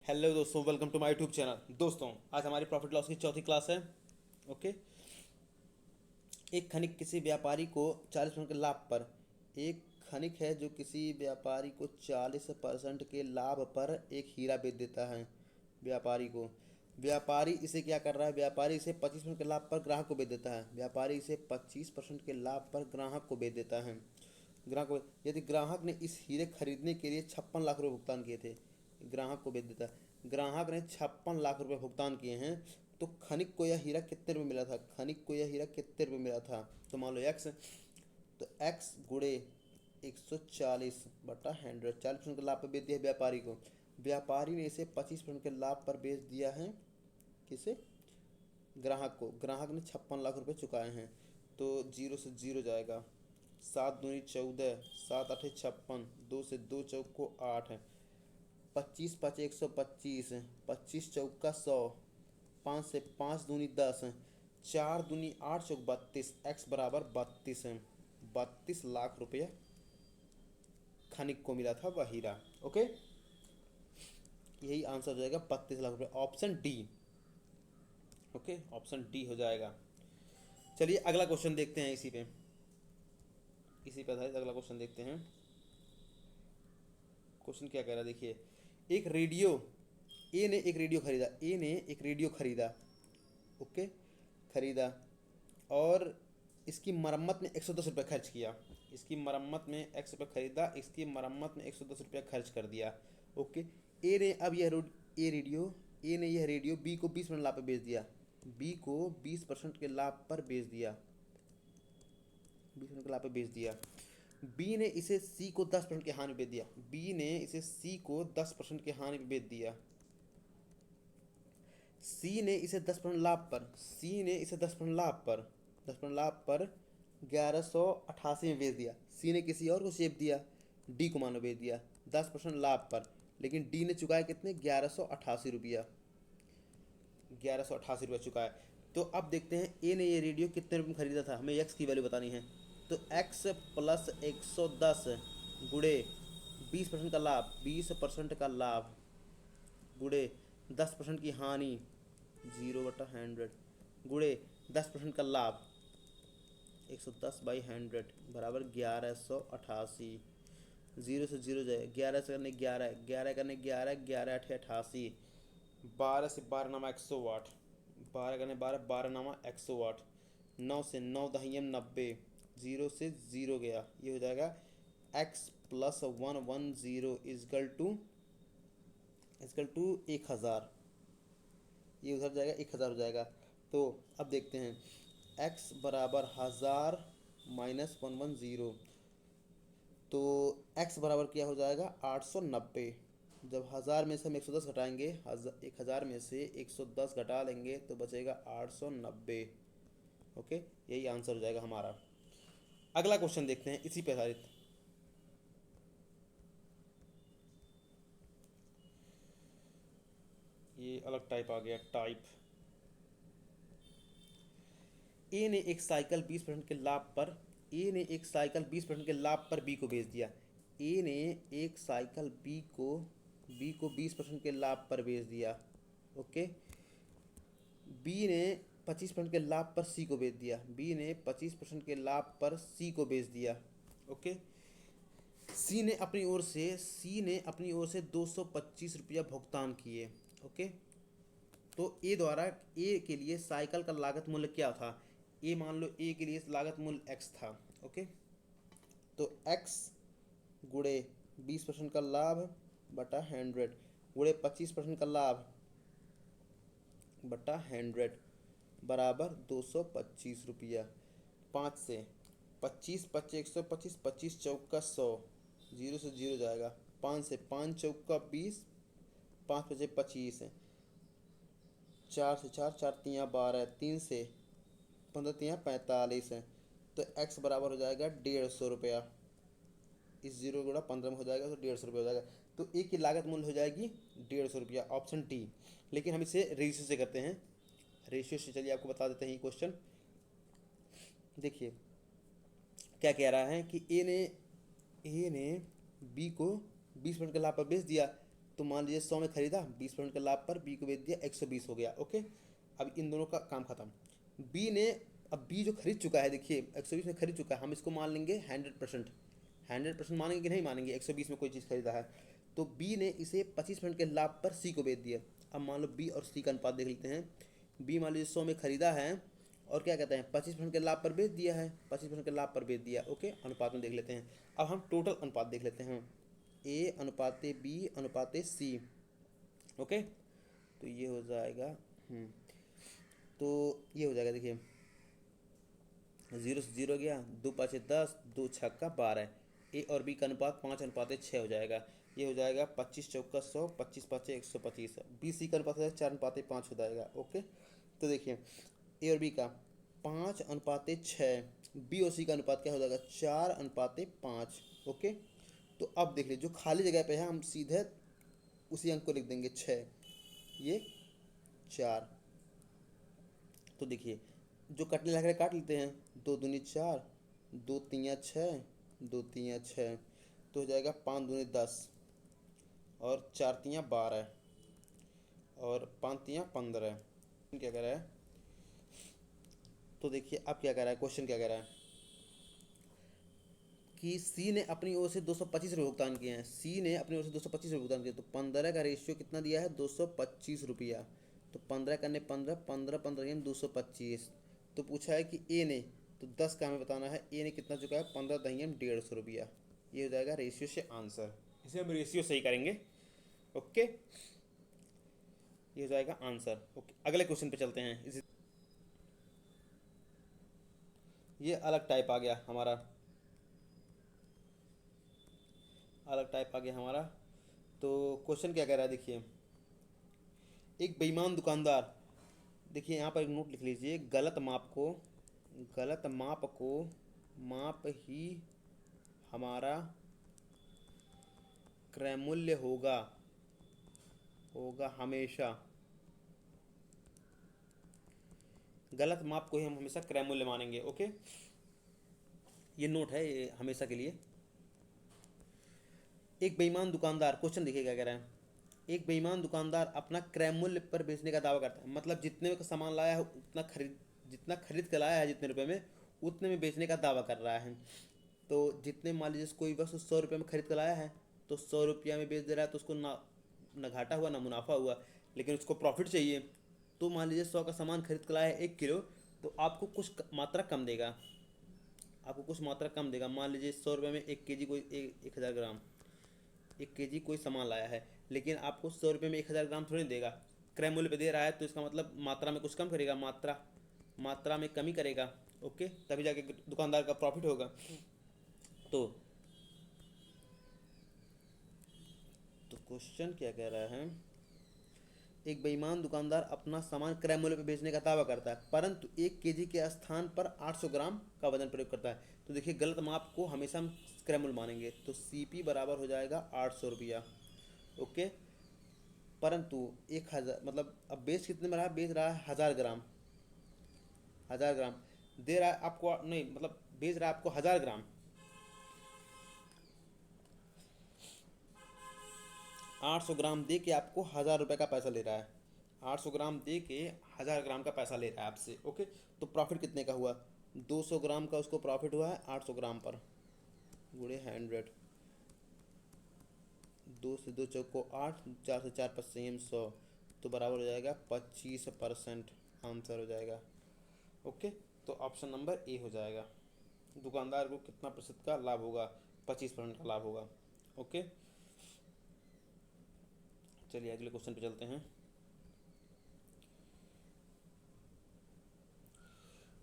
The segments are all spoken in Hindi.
हेलो दोस्तों, welcome to my YouTube channel. दोस्तों, आज हमारी प्रॉफिट लॉस की चौथी क्लास है। ओके। एक खनिक किसी व्यापारी को 40% के लाभ पर एक खनिक है जो किसी व्यापारी को 40% के लाभ पर एक हीरा बेच देता है। व्यापारी इसे क्या कर रहा है? व्यापारी इसे 25% के लाभ पर ग्राहक को बेच देता है। व्यापारी इसे 25% के लाभ पर ग्राहक को बेच देता है। ग्राहक को, यदि ग्राहक ने इस हीरे खरीदने के लिए 56 लाख रुपए भुगतान किए थे, ग्राहक को बेच देता है। ग्राहक ने 56 लाख रुपए भुगतान किए हैं, तो खनिक को यह हीरा कितने रुपये मिला था? खनिक को यह हीरा कितने रुपये मिला था? तो मान लो एक्स, तो एक्स गुड़े 140/100, 40% के लाभ पर बेच दिया व्यापारी को। व्यापारी ने इसे 25% के लाभ पर बेच दिया है। किसे? ग्राहक को। ग्राहक ने 56 लाख रुपए चुकाए हैं, तो जीरो से जीरो जाएगा। 7 दूनी 14, 7 8 56, 2 से 2 चौक को 8 है। 25 5 125, 25 चौका 100, 5 से 5 दूनी 10 है। 4 दूनी 8 चौक 32, एक्स बराबर 32 है। 32 लाख रुपये खनिक को मिला था वह हीरा। ओके, यही आंसर हो जाएगा, 32 लाख रुपये, option D. Okay, option D हो जाएगा। चलिए अगला क्वेश्चन देखते हैं। इसी पे आधारित अगला क्वेश्चन देखते हैं। क्वेश्चन क्या कह रहा है, देखिए। एक रेडियो ए ने एक रेडियो खरीदा। ओके, खरीदा। और इसकी मरम्मत में 110 रुपये खर्च किया। इसकी मरम्मत में 100 रुपये खरीदा, इसकी मरम्मत में 110 रुपया खर्च कर दिया। ओके। ए ने अब यह रोड ए रेडियो ए ने यह रेडियो बी को 20% लाभ पर बेच दिया। बी को 20% के लाभ पर बेच दिया। 20% के लाभ पर बेच दिया। बी ने इसे सी को 10% के हानि बेच दिया। बी ने इसे सी को 10% के हानि पे बेच दिया। सी ने इसे 10% लाभ पर सी ने इसे 10% लाभ पर 1188 में बेच दिया। सी ने किसी और को शेप दिया, डी को मानो बेच दिया 10% लाभ पर, लेकिन डी ने चुकाया कितने? 1188 रुपया। 1188 रुपया चुकाया। तो अब देखते हैं ए ने ये रेडियो कितने रुपये में खरीदा था। हमें एक्स की वैल्यू बतानी है। तो एक्स प्लस 110 गुड़े 20% का लाभ, 20% का लाभ गुड़े 10% की हानि, 0/100 गुड़े 10% का लाभ, 110/100 बराबर 1188। जीरो से जीरो जाए, 11 से करने 11, 11 करने 11, 11 8 88, 12 से 12 नामा 108, 12 करने 12, 12 नामा 108, 9 से 9 दहियम 90, जीरो से जीरो गया। ये हो जाएगा x प्लस 110 इजकल टू 1000। ये उधर जाएगा, 1000 हो जाएगा। तो अब देखते हैं, x बराबर 1000 माइनस 110, तो x बराबर क्या हो जाएगा? 890। जब 1000 में से हम 110 घटाएंगे, 1000 में से 110 घटा लेंगे तो बचेगा 890। ओके, यही आंसर हो जाएगा हमारा। अगला क्वेश्चन देखते हैं इसी पे आधारित। ये अलग टाइप आ गया, टाइप। ए ने एक साइकिल 20% के लाभ पर ए ने एक साइकिल 20% के लाभ पर बी को बेच दिया। ए ने एक साइकिल बी को 20% के लाभ पर बेच दिया। ओके। बी ने 25% के लाभ पर सी को बेच दिया। बी ने 25% के लाभ पर सी को बेच दिया। ओके। सी ने अपनी ओर से 225 रुपया भुगतान किए। ओके। तो ए के लिए साइकिल का लागत मूल्य क्या था? मान लो ए के लिए लागत मूल्य एक्स था। ओके। तो एक्स गुड़े 20% का लाभ बटा 100 गुड़े 25% का लाभ बटा 100 बराबर 225 रुपया। 5 से 25 25 चौका 100, जीरो से जीरो जाएगा। 5 से 5 चौका 20, 5 पचे 25, 4 से 4, 4 तियाँ 12, 3 से 15 तियाँ 45 है। तो x बराबर हो जाएगा 150 रुपया। इस जीरो गुणा 15 में हो जाएगा, तो 150 रुपया हो जाएगा। तो ए की लागत मूल्य हो जाएगी 150 रुपया, ऑप्शन डी। लेकिन हम इसे रेशियो से करते हैं। रेशियो से चलिए आपको बता देते हैं ये क्वेश्चन। देखिए क्या कह रहा है कि ए ने बी को 20% के लाभ पर बेच दिया। तो मान लीजिए 100 में खरीदा 20% के लाभ पर, बी को बेच दिया 120 हो गया। ओके, अब इन दोनों का काम खत्म। बी ने, अब बी जो खरीद चुका है, देखिए 120 में खरीद चुका है, हम इसको मान लेंगे 100%। 100% मानेंगे कि नहीं मानेंगे, 120 में कोई चीज़ खरीदा है तो बी ने इसे 25% के लाभ पर सी को बेच दिया। अब मान लो बी और सी का अनुपात देख लेते हैं। बी मान लीजिए 100 में खरीदा है और क्या कहते हैं 25% के लाभ पर बेच दिया है, 25% के लाभ पर बेच दिया। ओके, अनुपात में देख लेते हैं। अब हम टोटल अनुपात देख लेते हैं, ए अनुपाते बी अनुपाते सी। ओके, तो ये हो जाएगा तो ये हो जाएगा, देखिए 0 से 0 गया, 2 5 10, 2 छक्का 12। ए और बी का अनुपात 5:6 हो जाएगा। ये हो जाएगा 25 चौका 100, 25 5 125। बी सी का अनुपात 4:5 हो जाएगा। ओके, तो देखिए ए और बी का 5:6, बी और सी का अनुपात क्या हो जाएगा 4:5। ओके, तो अब देख लीजिए जो खाली जगह पे है हम सीधे उसी अंक को लिख देंगे 6, ये 4। तो देखिए जो कटने लग रहा है काट लेते हैं, 2 दूनी 4, 2 तियाँ 6, 2 तियाँ 6, तो हो जाएगा 5 दूनी 10 और 4 तियाँ 12 और 5 तियाँ 15। क्या कह रहा है, तो देखिए अब क्या कह रहा है, क्वेश्चन क्या कह रहा है कि सी ने अपनी ओर से 225 रुपये भुगतान किए हैं। सी ने अपनी ओर से 225 रुपये भुगतान किए, तो 15 का रेशियो कितना दिया है 225 रुपया। तो 15 करने 15, 15 15 225। तो पूछा है कि ए ने, तो 10 का हमें बताना है ए ने कितना चुका है 15 दहियम 150 रुपया। ये हो जाएगा रेशियो से आंसर, इसे हम रेशियो सही करेंगे। ओके, ये हो जाएगा आंसर। ओके, अगले क्वेश्चन पे चलते हैं। ये अलग टाइप आ गया हमारा, अलग टाइप आ गया हमारा। तो क्वेश्चन क्या कह रहा है, देखिए एक बेईमान दुकानदार, देखिए यहाँ पर एक नोट लिख लीजिए, गलत माप को माप ही हमारा क्रय मूल्य होगा होगा हमेशा। गलत माप को ही हम हमेशा क्रय मूल्य मानेंगे। ओके, ये नोट है, ये हमेशा के लिए। एक बेईमान दुकानदार, क्वेश्चन देखिए क्या कह रहा है, एक बेईमान दुकानदार अपना क्रय मूल्य पर बेचने का दावा करता है, मतलब जितने का सामान लाया है उतना जितना खरीद कर लाया है जितने रुपए में, उतने में बेचने का दावा कर रहा है। तो जितने, मान लीजिए कोई वस्तु 100 रुपये में खरीद कर लाया है तो 100 रुपया में बेच दे रहा है, तो उसको ना घाटा हुआ ना मुनाफा हुआ, लेकिन उसको प्रॉफिट चाहिए। तो मान लीजिए 100 का सामान खरीद कर लाया है 1 किलो, तो आपको कुछ मात्रा कम देगा, आपको कुछ मात्रा कम देगा। मान लीजिए 100 रुपये में 1 kg कोई 1000 ग्राम, 1 kg कोई सामान लाया है, लेकिन आपको 100 रुपये में 1000 ग्राम थोड़ी देगा, क्रय मूल्य पे दे रहा है, तो इसका मतलब मात्रा में कुछ कम करेगा, मात्रा में कमी करेगा। ओके, तभी जाके दुकानदार का प्रॉफिट होगा। तो क्वेश्चन क्या कह रहा है, एक बेईमान दुकानदार अपना सामान क्रय मूल्य पर बेचने का दावा करता है, परंतु 1 kg के स्थान पर 800 ग्राम का वजन प्रयोग करता है। तो देखिए गलत माप को हमेशा हम क्रय मूल्य मानेंगे, तो CP बराबर हो जाएगा 800 रुपया। ओके, परंतु 1000, मतलब अब बेच कितने में रहा, बेच रहा है 1000 ग्राम, 1000 ग्राम दे रहा है आपको, नहीं मतलब बेच रहा है आपको 1000 ग्राम, 800 ग्राम दे के आपको 1000 रुपये का पैसा ले रहा है, 800 ग्राम दे के 1000 ग्राम का पैसा ले रहा है आपसे। ओके, तो प्रॉफिट कितने का हुआ, 200 ग्राम का उसको प्रॉफिट हुआ है 800 ग्राम पर, गुणे 100, 2 से 2 चौको 8, 4 से 4 5 100, तो बराबर हो जाएगा 25%, आंसर हो जाएगा। ओके, तो ऑप्शन नंबर ए हो जाएगा। दुकानदार को कितना प्रतिशत का लाभ होगा, 25% का लाभ होगा। ओके, चलिए अगले क्वेश्चन पे चलते हैं।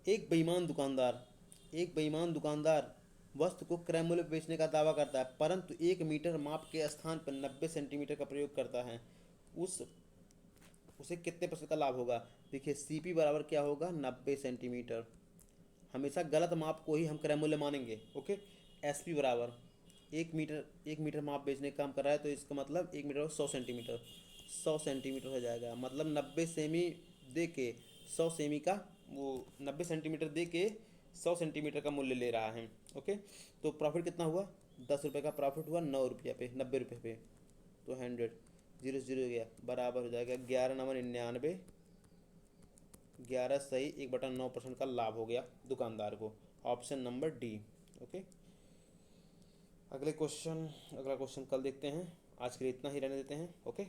एक बेईमान दुकानदार वस्तु को क्रय मूल्य पर बेचने का दावा करता है, परंतु 1 मीटर माप के स्थान पर 90 सेंटीमीटर का प्रयोग करता है। उस उसे कितने प्रतिशत का लाभ होगा। देखिए CP बराबर क्या होगा 90 सेंटीमीटर, हमेशा गलत माप को ही हम क्रय मूल्य मानेंगे। ओके, SP बराबर 1 मीटर माप बेचने का काम कर रहा है, तो इसका मतलब 1 मीटर 100 सेंटीमीटर, 100 सेंटीमीटर हो जाएगा, मतलब 90 सेमी दे के 100 सेमी का, वो 90 सेंटीमीटर दे के 100 सेंटीमीटर का मूल्य ले रहा है। ओके, तो प्रॉफिट कितना हुआ, 10 रुपये का प्रॉफिट हुआ 9 रुपये पे, 90 रुपये पे, तो 100, जीरो से जीरो हो गया, बराबर हो जाएगा 11×99, 11 सही 1/9% का लाभ हो गया दुकानदार को। Option number D. ओके, अगला क्वेश्चन कल देखते हैं, आज के लिए इतना ही रहने देते हैं। ओके।